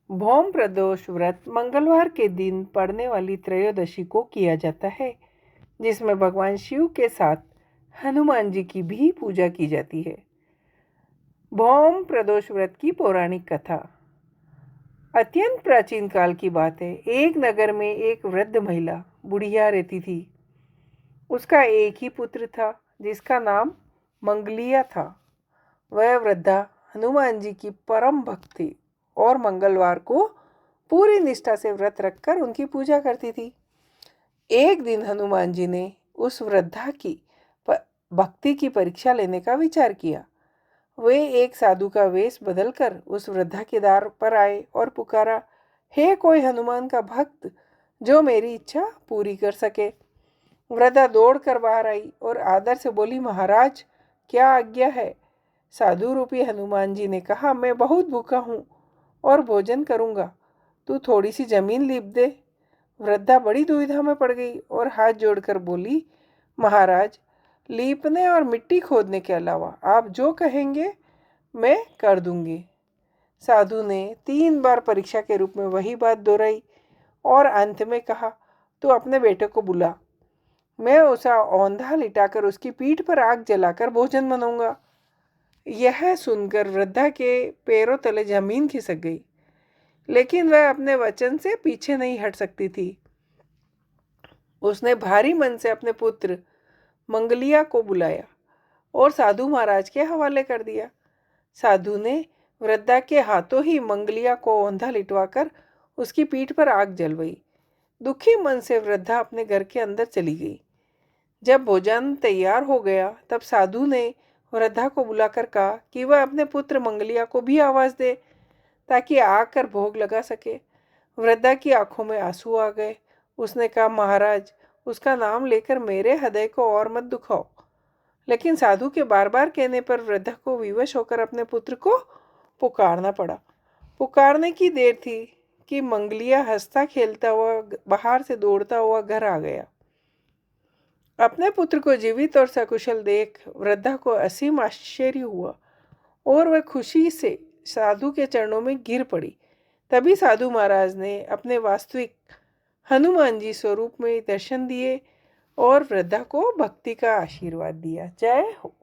भौम प्रदोष व्रत मंगलवार के दिन पड़ने वाली त्रयोदशी को किया जाता है, जिसमें भगवान शिव के साथ हनुमान जी की भी पूजा की जाती है। भौम प्रदोष व्रत की पौराणिक कथा अत्यंत प्राचीन काल की बात है। एक नगर में एक वृद्ध महिला बुढ़िया रहती थी। उसका एक ही पुत्र था, जिसका नाम मंगलिया था। वह वृद्धा हनुमान जी की परम भक्त थी और मंगलवार को पूरी निष्ठा से व्रत रखकर उनकी पूजा करती थी। एक दिन हनुमान जी ने उस वृद्धा की भक्ति की परीक्षा लेने का विचार किया। वे एक साधु का वेश बदलकर उस वृद्धा के द्वार पर आए और पुकारा, हे कोई हनुमान का भक्त जो मेरी इच्छा पूरी कर सके। वृद्धा दौड़कर बाहर आई और आदर से बोली, महाराज क्या आज्ञा है। साधु रूपी हनुमान जी ने कहा, मैं बहुत भूखा हूँ और भोजन करूँगा, तू थोड़ी सी जमीन लीप दे। वृद्धा बड़ी दुविधा में पड़ गई और हाथ जोड़कर बोली, महाराज लीपने और मिट्टी खोदने के अलावा आप जो कहेंगे मैं कर दूंगी। साधु ने 3 बार परीक्षा के रूप में वही बात दोहराई और अंत में कहा, तू अपने बेटे को बुला, मैं उसे औंधा लिटाकर उसकी पीठ पर आग जलाकर भोजन बनाऊंगा। यह सुनकर वृद्धा के पैरों तले जमीन खिसक गई, लेकिन वह अपने वचन से पीछे नहीं हट सकती थी। उसने भारी मन से अपने पुत्र मंगलिया को बुलाया और साधु महाराज के हवाले कर दिया। साधु ने वृद्धा के हाथों ही मंगलिया को औंधा लिटवाकर उसकी पीठ पर आग जलवाई। दुखी मन से वृद्धा अपने घर के अंदर चली गई। जब भोजन तैयार हो गया, तब साधु ने वृद्धा को बुलाकर कहा कि वह अपने पुत्र मंगलिया को भी आवाज़ दे ताकि आकर भोग लगा सके। वृद्धा की आंखों में आंसू आ गए। उसने कहा, महाराज उसका नाम लेकर मेरे हृदय को और मत दुखाओ। लेकिन साधु के बार बार कहने पर वृद्धा को विवश होकर अपने पुत्र को पुकारना पड़ा। पुकारने की देर थी कि मंगलिया हंसता खेलता हुआ बाहर से दौड़ता हुआ घर आ गया। अपने पुत्र को जीवित और सकुशल देख वृद्धा को असीम आश्चर्य हुआ और वह खुशी से साधु के चरणों में गिर पड़ी। तभी साधु महाराज ने अपने वास्तविक हनुमान जी स्वरूप में दर्शन दिए और वृद्धा को भक्ति का आशीर्वाद दिया। जय हो।